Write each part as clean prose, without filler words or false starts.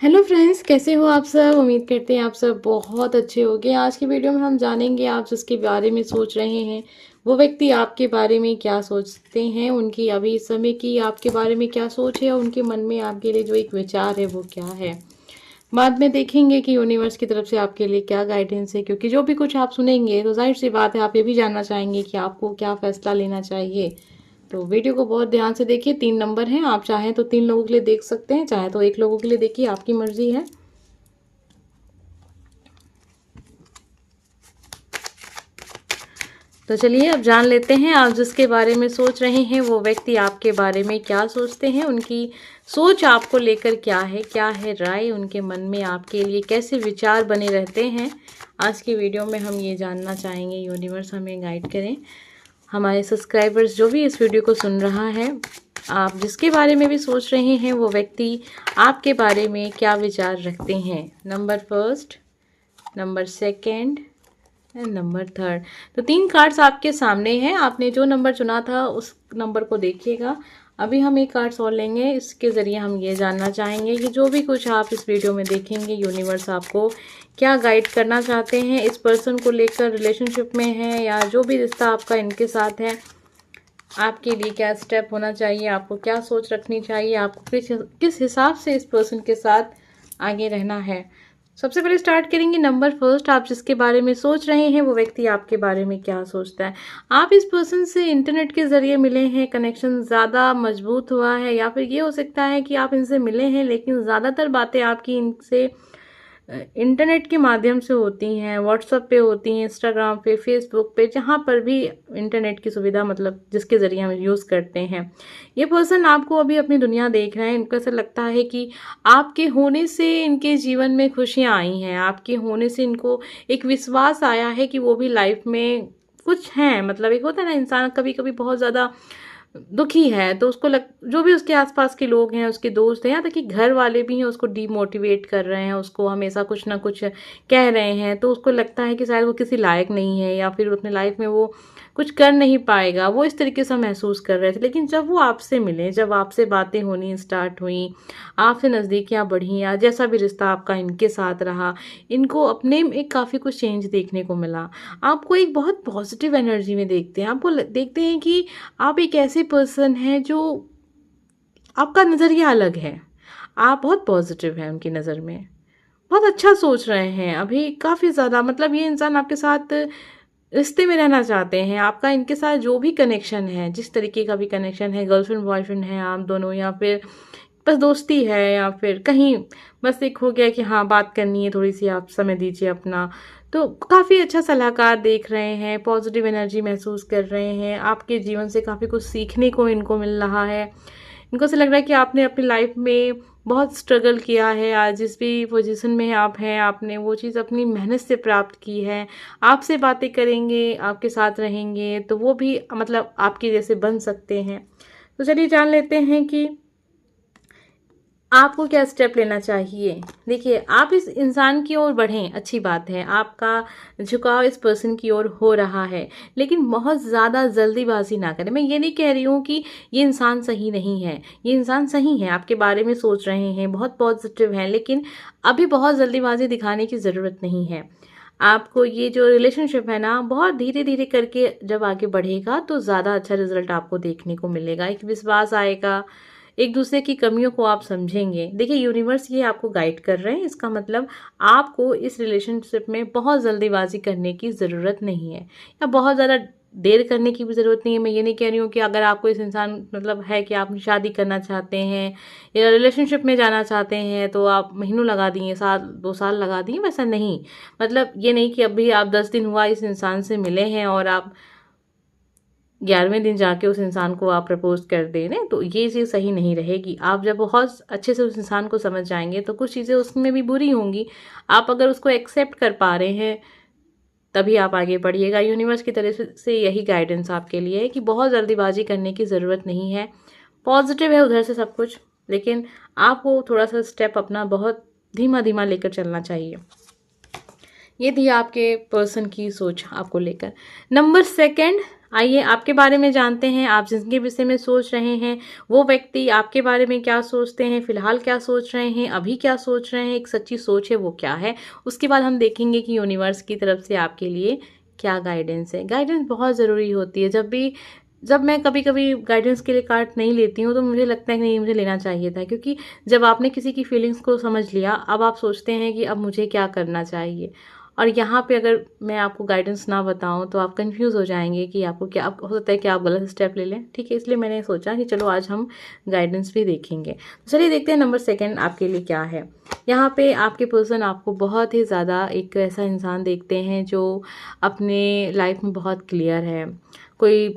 Hello friends, कैसे हो आप सब। उम्मीद करते हैं आप सब बहुत अच्छे होंगे। आज की वीडियो में हम जानेंगे आप जिसके बारे में सोच रहे हैं वो व्यक्ति आपके बारे में क्या सोचते हैं, उनकी अभी इस समय की आपके बारे में क्या सोच है और उनके मन में आपके लिए जो एक विचार है वो क्या है। बाद में देखेंगे कि यूनिवर्स की तरफ से आपके लिए क्या गाइडेंस है, क्योंकि जो भी कुछ आप सुनेंगे तो जाहिर सी बात है आप ये भी जानना चाहेंगे कि आपको क्या फैसला लेना चाहिए। तो वीडियो को बहुत ध्यान से देखिए। 3 नंबर हैं, आप चाहें तो 3 लोगों के लिए देख सकते हैं, चाहे तो 1 लोगों के लिए देखिए, आपकी मर्जी है। तो चलिए अब जान लेते हैं आप जिसके बारे में सोच रहे हैं वो व्यक्ति आपके बारे में क्या सोचते हैं, उनकी सोच आपको लेकर क्या है राय उनके मन में, आपके लिए कैसे विचार बने रहते हैं। आज की वीडियो में हम ये जानना चाहेंगे, यूनिवर्स हमें गाइड करें। हमारे सब्सक्राइबर्स जो भी इस वीडियो को सुन रहा है, आप जिसके बारे में भी सोच रहे हैं वो व्यक्ति आपके बारे में क्या विचार रखते हैं। Number first, number second and number third. तो 3 कार्ड्स आपके सामने हैं, आपने जो नंबर चुना था उस नंबर को देखिएगा। अभी हम एक कार्ड्स और लेंगे, इसके ज़रिए हम ये जानना चाहेंगे कि जो भी कुछ आप इस वीडियो में देखेंगे यूनिवर्स आपको क्या गाइड करना चाहते हैं, इस पर्सन को लेकर रिलेशनशिप में है या जो भी रिश्ता आपका इनके साथ है, आपके लिए क्या स्टेप होना चाहिए, आपको क्या सोच रखनी चाहिए, आपको किस हिसाब से इस पर्सन के साथ आगे रहना है। सबसे पहले स्टार्ट करेंगे नंबर फर्स्ट, आप जिसके बारे में सोच रहे हैं वो व्यक्ति आपके बारे में क्या सोचता है। आप इस पर्सन से इंटरनेट के ज़रिए मिले हैं, कनेक्शन ज़्यादा मजबूत हुआ है, या फिर ये हो सकता है कि आप इनसे मिले हैं लेकिन ज़्यादातर बातें आपकी इनसे इंटरनेट के माध्यम से होती हैं, व्हाट्सएप पे होती हैं, इंस्टाग्राम पे, फेसबुक पे, जहाँ पर भी इंटरनेट की सुविधा मतलब जिसके ज़रिए हम यूज़ करते हैं। ये पर्सन आपको अभी अपनी दुनिया देख रहे हैं, इनको ऐसा लगता है कि आपके होने से इनके जीवन में खुशियाँ आई हैं, आपके होने से इनको एक विश्वास आया है कि वो भी लाइफ में कुछ हैं। मतलब एक होता है ना, इंसान कभी कभी बहुत ज़्यादा दुखी है तो उसको जो भी उसके आसपास के लोग हैं, उसके दोस्त हैं, यहाँ तक कि घर वाले भी हैं, उसको डीमोटिवेट कर रहे हैं, उसको हमेशा कुछ ना कुछ कह रहे हैं, तो उसको लगता है कि शायद वो किसी लायक नहीं है या फिर अपने लाइफ में वो कुछ कर नहीं पाएगा। वो इस तरीके से महसूस कर रहे थे, लेकिन जब वो आपसे मिले, जब आपसे बातें होनी स्टार्ट हुई, आपसे नज़दीकियाँ बढ़ी या जैसा भी रिश्ता आपका इनके साथ रहा, इनको अपने में काफ़ी कुछ चेंज देखने को मिला। आपको एक बहुत पॉजिटिव एनर्जी में देखते हैं, आपको देखते हैं कि आप एक ऐसे पर्सन हैं जो आपका नज़रिया अलग है, आप बहुत पॉजिटिव हैं उनकी नज़र में, बहुत अच्छा सोच रहे हैं अभी काफ़ी ज़्यादा। मतलब ये इंसान आपके साथ रिश्ते में रहना चाहते हैं, आपका इनके साथ जो भी कनेक्शन है, जिस तरीके का भी कनेक्शन है, गर्लफ्रेंड बॉयफ्रेंड है आप दोनों, या फिर बस दोस्ती है, या फिर कहीं बस एक हो गया कि हाँ बात करनी है थोड़ी सी, आप समय दीजिए अपना, तो काफ़ी अच्छा सलाहकार देख रहे हैं, पॉजिटिव एनर्जी महसूस कर रहे हैं, आपके जीवन से काफ़ी कुछ सीखने को इनको मिल रहा है। इनको ऐसा लग रहा है कि आपने अपनी लाइफ में बहुत स्ट्रगल किया है, आज जिस भी पोजीशन में आप हैं आपने वो चीज़ अपनी मेहनत से प्राप्त की है। आपसे बातें करेंगे, आपके साथ रहेंगे तो वो भी मतलब आपके जैसे बन सकते हैं। तो चलिए जान लेते हैं कि आपको क्या स्टेप लेना चाहिए। देखिए, आप इस इंसान की ओर बढ़ें, अच्छी बात है, आपका झुकाव इस पर्सन की ओर हो रहा है, लेकिन बहुत ज़्यादा जल्दीबाजी ना करें। मैं ये नहीं कह रही हूँ कि ये इंसान सही नहीं है, ये इंसान सही है, आपके बारे में सोच रहे हैं, बहुत पॉजिटिव हैं, लेकिन अभी बहुत जल्दीबाजी दिखाने की ज़रूरत नहीं है। आपको ये जो रिलेशनशिप है ना, बहुत धीरे धीरे करके जब आगे बढ़ेगा तो ज़्यादा अच्छा रिजल्ट आपको देखने को मिलेगा, एक विश्वास आएगा, एक दूसरे की कमियों को आप समझेंगे। देखिए, यूनिवर्स ये आपको गाइड कर रहे हैं, इसका मतलब आपको इस रिलेशनशिप में बहुत जल्दीबाजी करने की ज़रूरत नहीं है, या बहुत ज़्यादा देर करने की भी ज़रूरत नहीं है। मैं ये नहीं कह रही हूँ कि अगर आपको इस इंसान मतलब है कि आप शादी करना चाहते हैं या रिलेशनशिप में जाना चाहते हैं तो आप महीनों लगा दिए, साल 2 साल लगा दिए, वैसा नहीं। मतलब ये नहीं कि अभी आप 10 दिन हुआ इस इंसान से मिले हैं और आप 11वें दिन जाके उस इंसान को आप प्रपोज कर दे रहे हैं, तो ये चीज़ सही नहीं रहेगी। आप जब बहुत अच्छे से उस इंसान को समझ जाएंगे तो कुछ चीज़ें उसमें भी बुरी होंगी, आप अगर उसको एक्सेप्ट कर पा रहे हैं तभी आप आगे बढ़िएगा। यूनिवर्स की तरफ से यही गाइडेंस आपके लिए है कि बहुत जल्दीबाजी करने की ज़रूरत नहीं है। पॉजिटिव है उधर से सब कुछ, लेकिन आपको थोड़ा सा स्टेप अपना बहुत धीमा धीमा लेकर चलना चाहिए। ये थी आपके पर्सन की सोच आपको लेकर। नंबर सेकंड, आइए आपके बारे में जानते हैं, आप जिनके विषय में सोच रहे हैं वो व्यक्ति आपके बारे में क्या सोचते हैं, फ़िलहाल क्या सोच रहे हैं, अभी क्या सोच रहे हैं, एक सच्ची सोच है वो क्या है। उसके बाद हम देखेंगे कि यूनिवर्स की तरफ से आपके लिए क्या गाइडेंस है। गाइडेंस बहुत ज़रूरी होती है। जब मैं कभी-कभी गाइडेंस के लिए कार्ड नहीं लेती हूँ तो मुझे लगता है कि नहीं, मुझे लेना चाहिए था, क्योंकि जब आपने किसी की फीलिंग्स को समझ लिया, अब आप सोचते हैं कि अब मुझे क्या करना चाहिए। और यहाँ पे अगर मैं आपको गाइडेंस ना बताऊँ तो आप कंफ्यूज हो जाएंगे कि आपको क्या, हो सकता है कि आप गलत स्टेप ले लें। ठीक है, इसलिए मैंने सोचा कि चलो आज हम गाइडेंस भी देखेंगे। तो चलिए देखते हैं नंबर सेकंड आपके लिए क्या है। यहाँ पे आपके पर्सन आपको बहुत ही ज़्यादा एक ऐसा इंसान देखते हैं जो अपने लाइफ में बहुत क्लियर है। कोई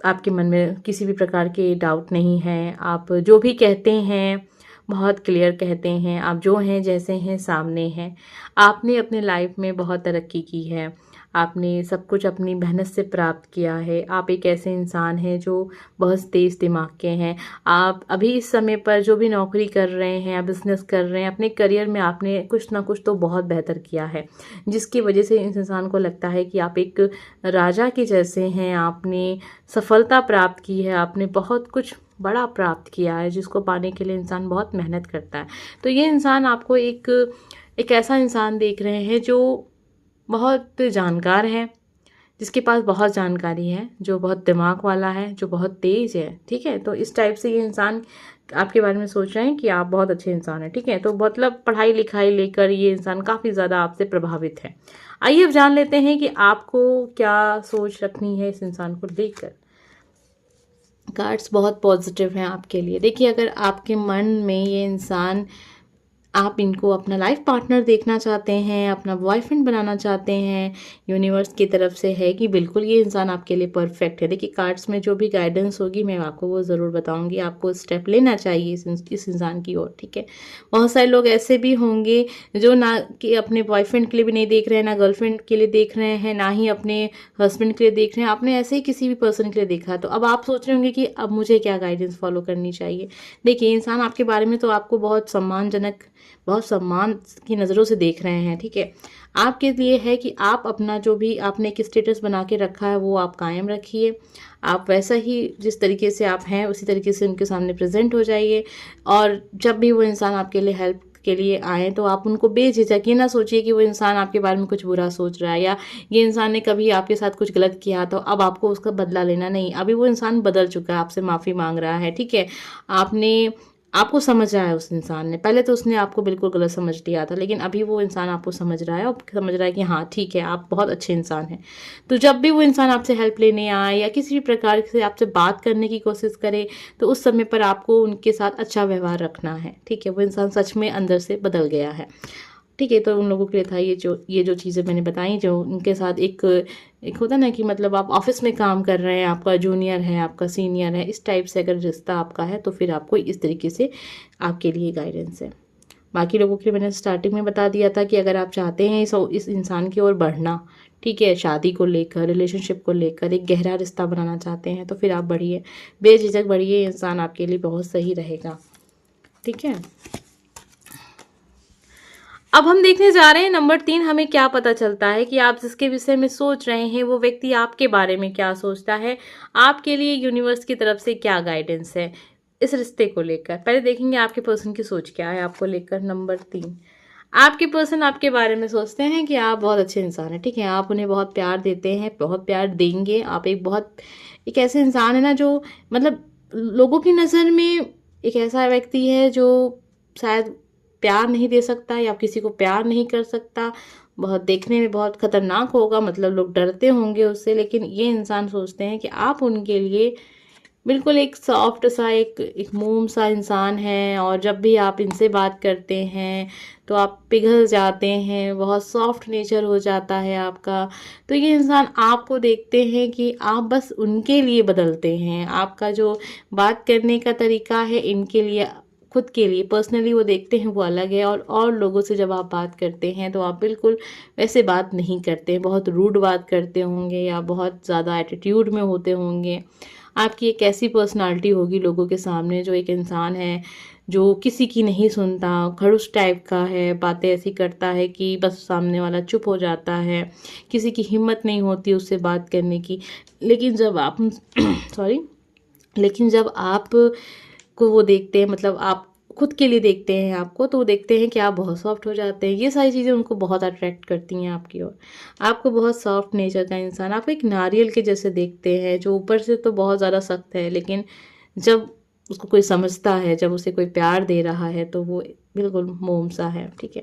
आपके मन में किसी भी प्रकार के डाउट नहीं है। आप जो भी कहते हैं बहुत क्लियर कहते हैं। आप जो हैं जैसे हैं सामने हैं। आपने अपने लाइफ में बहुत तरक्की की है। आपने सब कुछ अपनी मेहनत से प्राप्त किया है। आप एक ऐसे इंसान हैं जो बहुत तेज़ दिमाग के हैं। आप अभी इस समय पर जो भी नौकरी कर रहे हैं या बिज़नेस कर रहे हैं, अपने करियर में आपने कुछ ना कुछ तो बहुत बेहतर किया है, जिसकी वजह से इस इंसान को लगता है कि आप एक राजा के जैसे हैं। आपने सफलता प्राप्त की है, आपने बहुत कुछ बड़ा प्राप्त किया है, जिसको पाने के लिए इंसान बहुत मेहनत करता है। तो ये इंसान आपको एक ऐसा इंसान देख रहे हैं जो बहुत जानकार है, जिसके पास बहुत जानकारी है, जो बहुत दिमाग वाला है, जो बहुत तेज़ है। ठीक है, तो इस टाइप से ये इंसान आपके बारे में सोच रहे हैं कि आप बहुत अच्छे इंसान हैं। ठीक है, तो मतलब पढ़ाई लिखाई लेकर ये इंसान काफ़ी ज़्यादा आपसे प्रभावित है। आइए अब जान लेते हैं कि आपको क्या सोच रखनी है इस इंसान को लेकर। कार्ड्स बहुत पॉजिटिव हैं आपके लिए। देखिए, अगर आपके मन में ये इंसान, आप इनको अपना लाइफ पार्टनर देखना चाहते हैं, अपना बॉयफ्रेंड बनाना चाहते हैं, यूनिवर्स की तरफ से है कि बिल्कुल ये इंसान आपके लिए परफेक्ट है। देखिए, कार्ड्स में जो भी गाइडेंस होगी मैं आपको वो ज़रूर बताऊंगी। आपको स्टेप लेना चाहिए इस इंसान की ओर। ठीक है, बहुत सारे लोग ऐसे भी होंगे जो ना कि अपने बॉयफ्रेंड के लिए भी नहीं देख रहे हैं, ना गर्लफ्रेंड के लिए देख रहे हैं, ना ही अपने हस्बैंड के लिए देख रहे हैं। आपने ऐसे ही किसी भी पर्सन के लिए देखा, तो अब आप सोच रहे होंगे कि अब मुझे क्या गाइडेंस फॉलो करनी चाहिए। देखिए, इंसान आपके बारे में तो आपको बहुत सम्मानजनक, बहुत सम्मान की नज़रों से देख रहे हैं। ठीक है, आपके लिए है कि आप अपना जो भी आपने एक स्टेटस बना के रखा है वो आप कायम रखिए। आप वैसा ही जिस तरीके से आप हैं उसी तरीके से उनके सामने प्रेजेंट हो जाइए। और जब भी वो इंसान आपके लिए हेल्प के लिए आए तो आप उनको बेझिझक, ये ना सोचिए कि वो इंसान आपके बारे में कुछ बुरा सोच रहा है या ये इंसान ने कभी आपके साथ कुछ गलत किया तो अब आपको उसका बदला लेना। नहीं, अभी वो इंसान बदल चुका है, आपसे माफ़ी मांग रहा है। ठीक है, आपने आपको समझ रहा है उस इंसान ने। पहले तो उसने आपको बिल्कुल गलत समझ लिया था, लेकिन अभी वो इंसान आपको समझ रहा है और समझ रहा है कि हाँ ठीक है, आप बहुत अच्छे इंसान हैं। तो जब भी वो इंसान आपसे हेल्प लेने आए या किसी भी प्रकार से आपसे बात करने की कोशिश करे तो उस समय पर आपको उनके साथ अच्छा व्यवहार रखना है। ठीक है, वो इंसान सच में अंदर से बदल गया है। ठीक है, तो उन लोगों के लिए था ये जो चीज़ें मैंने बताई, जो उनके साथ एक एक होता ना कि मतलब आप ऑफिस में काम कर रहे हैं, आपका जूनियर है, आपका सीनियर है, इस टाइप से अगर रिश्ता आपका है तो फिर आपको इस तरीके से आपके लिए गाइडेंस है। बाकी लोगों के लिए मैंने स्टार्टिंग में बता दिया था कि अगर आप चाहते हैं इस इंसान की ओर बढ़ना, ठीक है, शादी को लेकर, रिलेशनशिप को लेकर एक गहरा रिश्ता बनाना चाहते हैं तो फिर आप बढ़िए, बेझिझक बढ़िए, इंसान आपके लिए बहुत सही रहेगा। ठीक है, अब हम देखने जा रहे हैं नंबर 3, हमें क्या पता चलता है कि आप जिसके विषय में सोच रहे हैं वो व्यक्ति आपके बारे में क्या सोचता है, आपके लिए यूनिवर्स की तरफ से क्या गाइडेंस है इस रिश्ते को लेकर। पहले देखेंगे आपके पर्सन की सोच क्या है आपको लेकर। नंबर 3, आपके पर्सन आपके बारे में सोचते हैं कि आप बहुत अच्छे इंसान हैं। ठीक है, आप उन्हें बहुत प्यार देते हैं, बहुत प्यार देंगे। आप एक ऐसे इंसान है ना जो मतलब लोगों की नज़र में एक ऐसा व्यक्ति है जो शायद प्यार नहीं दे सकता या किसी को प्यार नहीं कर सकता। बहुत देखने में बहुत खतरनाक होगा, मतलब लोग डरते होंगे उससे, लेकिन ये इंसान सोचते हैं कि आप उनके लिए बिल्कुल एक सॉफ्ट सा एक मोम सा इंसान है। और जब भी आप इनसे बात करते हैं तो आप पिघल जाते हैं, बहुत सॉफ्ट नेचर हो जाता है आपका। तो ये इंसान आपको देखते हैं कि आप बस उनके लिए बदलते हैं। आपका जो बात करने का तरीका है इनके लिए, खुद के लिए पर्सनली वो देखते हैं वो अलग है। और लोगों से जब आप बात करते हैं तो आप बिल्कुल वैसे बात नहीं करते, बहुत रूड बात करते होंगे या बहुत ज़्यादा एटीट्यूड में होते होंगे। आपकी एक ऐसी पर्सनालिटी होगी लोगों के सामने जो एक इंसान है जो किसी की नहीं सुनता, खड़ूस टाइप का है, बातें ऐसी करता है कि बस सामने वाला चुप हो जाता है, किसी की हिम्मत नहीं होती उससे बात करने की। लेकिन जब आप सॉरी लेकिन जब आप को वो देखते हैं, मतलब आप खुद के लिए देखते हैं आपको, तो वो देखते हैं कि आप बहुत सॉफ्ट हो जाते हैं। ये सारी चीज़ें उनको बहुत अट्रैक्ट करती हैं आपकी ओर। आपको बहुत सॉफ्ट नेचर का इंसान, आप एक नारियल के जैसे देखते हैं, जो ऊपर से तो बहुत ज़्यादा सख्त है, लेकिन जब उसको कोई समझता है, जब उसे कोई प्यार दे रहा है, तो वो बिल्कुल मोम सा है, ठीक है।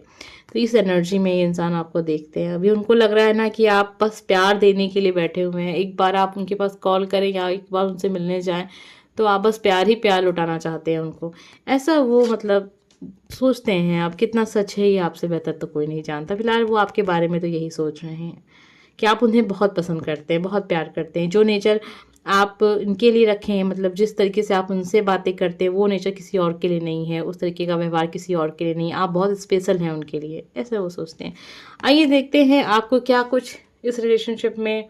तो इस एनर्जी में ये इंसान आपको देखते हैं। अभी उनको लग रहा है ना कि आप बस प्यार देने के लिए बैठे हुए हैं। एक बार आप उनके पास कॉल करें या एक बार उनसे मिलने जाएं, तो आप बस प्यार ही प्यार लुटाना चाहते हैं उनको। ऐसा वो मतलब सोचते हैं। आप कितना सच है ये आपसे बेहतर तो कोई नहीं जानता। फिलहाल वो आपके बारे में तो यही सोच रहे हैं कि आप उन्हें बहुत पसंद करते हैं, बहुत प्यार करते हैं। जो नेचर आप इनके लिए रखे हैं, मतलब जिस तरीके से आप उनसे बातें करते हैं, वो नेचर किसी और के लिए नहीं है, उस तरीके का व्यवहार किसी और के लिए नहीं है। आप बहुत स्पेशल हैं उनके लिए, ऐसा वो सोचते हैं। आइए देखते हैं आपको क्या कुछ इस रिलेशनशिप में,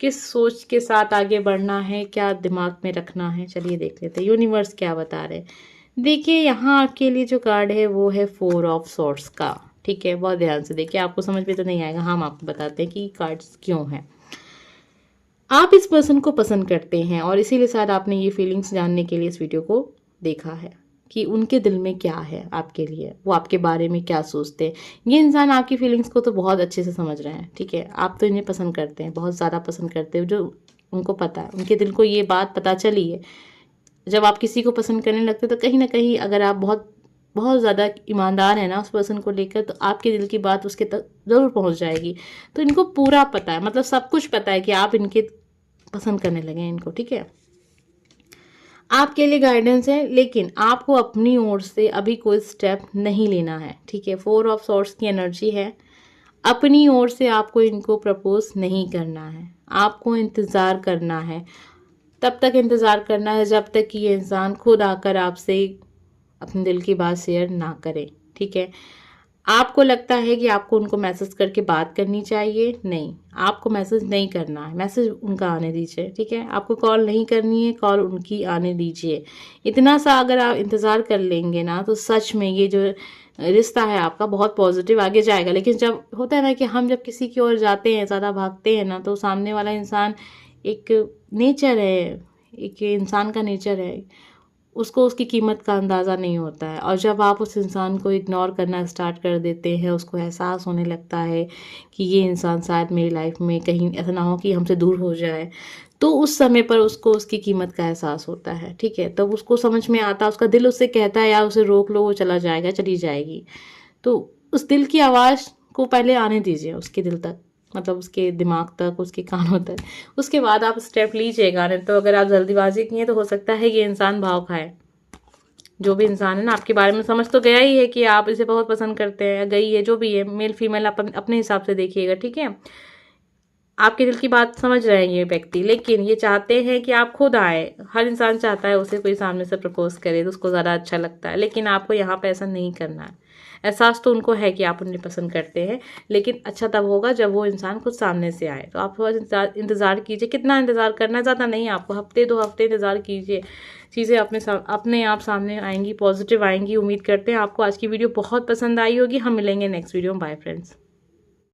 किस सोच के साथ आगे बढ़ना है, क्या दिमाग में रखना है। चलिए देख लेते हैं यूनिवर्स क्या बता रहे हैं। देखिए यहाँ आपके लिए जो कार्ड है वो है 4 ऑफ सॉर्ड्स का, ठीक है। बहुत ध्यान से देखिए, आपको समझ में तो नहीं आएगा, हम आपको बताते हैं कि कार्ड्स क्यों हैं। आप इस पर्सन को पसंद करते हैं और इसीलिए शायद आपने ये फीलिंग्स जानने के लिए इस वीडियो को देखा है कि उनके दिल में क्या है आपके लिए, वो आपके बारे में क्या सोचते हैं। ये इंसान आपकी फीलिंग्स को तो बहुत अच्छे से समझ रहे हैं, ठीक है। आप तो इन्हें पसंद करते हैं, बहुत ज़्यादा पसंद करते हैं। जो उनको पता है, उनके दिल को ये बात पता चली है। जब आप किसी को पसंद करने लगते हैं तो कहीं ना कहीं अगर आप बहुत बहुत ज़्यादा ईमानदार है ना उस पर्सन को लेकर, तो आपके दिल की बात उसके तक ज़रूर पहुंच जाएगी। तो इनको पूरा पता है, मतलब सब कुछ पता है कि आप इनके पसंद करने लगे हैं इनको, ठीक है। आपके लिए गाइडेंस है, लेकिन आपको अपनी ओर से अभी कोई स्टेप नहीं लेना है, ठीक है। 4 ऑफ सॉर्ड्स की एनर्जी है। अपनी ओर से आपको इनको प्रपोज नहीं करना है, आपको इंतज़ार करना है। तब तक इंतज़ार करना है जब तक कि ये इंसान खुद आकर आपसे अपने दिल की बात शेयर ना करे, ठीक है। आपको लगता है कि आपको उनको मैसेज करके बात करनी चाहिए, नहीं, आपको मैसेज नहीं करना है, मैसेज उनका आने दीजिए, ठीक है। आपको कॉल नहीं करनी है, कॉल उनकी आने दीजिए। इतना सा अगर आप इंतज़ार कर लेंगे ना, तो सच में ये जो रिश्ता है आपका बहुत पॉजिटिव आगे जाएगा। लेकिन जब होता है ना कि हम जब किसी की ओर जाते हैं, ज़्यादा भागते हैं ना, तो सामने वाला इंसान एक नेचर है, एक इंसान का नेचर है, उसको उसकी कीमत का अंदाज़ा नहीं होता है। और जब आप उस इंसान को इग्नोर करना स्टार्ट कर देते हैं, उसको एहसास होने लगता है कि ये इंसान शायद मेरी लाइफ में कहीं ऐसा ना हो कि हमसे दूर हो जाए, तो उस समय पर उसको उसकी कीमत का एहसास होता है, ठीक है। तब उसको समझ में आता है, उसका दिल उससे कहता है यार उसे रोक लो, वो चला जाएगा, चली जाएगी। तो उस दिल की आवाज़ को पहले आने दीजिए उसके दिल तक, मतलब उसके दिमाग तक, उसके कानों तक। उसके बाद आप स्टेप लीजिएगा। नहीं तो अगर आप जल्दीबाजी किए तो हो सकता है ये इंसान भाव खाए। जो भी इंसान है ना आपके बारे में समझ तो गया ही है कि आप इसे बहुत पसंद करते हैं, गई है, जो भी है, मेल फीमेल आप अपने हिसाब से देखिएगा, ठीक है। आपके दिल की बात समझ रहे हैं ये व्यक्ति, लेकिन ये चाहते हैं कि आप खुद आए। हर इंसान चाहता है उसे कोई सामने से प्रपोज करे तो उसको ज़्यादा अच्छा लगता है, लेकिन आपको यहाँ पे ऐसा नहीं करना है। एहसास तो उनको है कि आप उन्हें पसंद करते हैं, लेकिन अच्छा तब होगा जब वो इंसान खुद सामने से आए। तो आप थोड़ा इंतज़ार कीजिए। कितना इंतज़ार करना है, ज़्यादा नहीं, आपको हफ्ते 2 हफ्ते इंतज़ार कीजिए। चीज़ें अपने आप सामने आएंगी, पॉजिटिव आएंगी। उम्मीद करते हैं आपको आज की वीडियो बहुत पसंद आई होगी। हम मिलेंगे नेक्स्ट वीडियो में। Bye friends.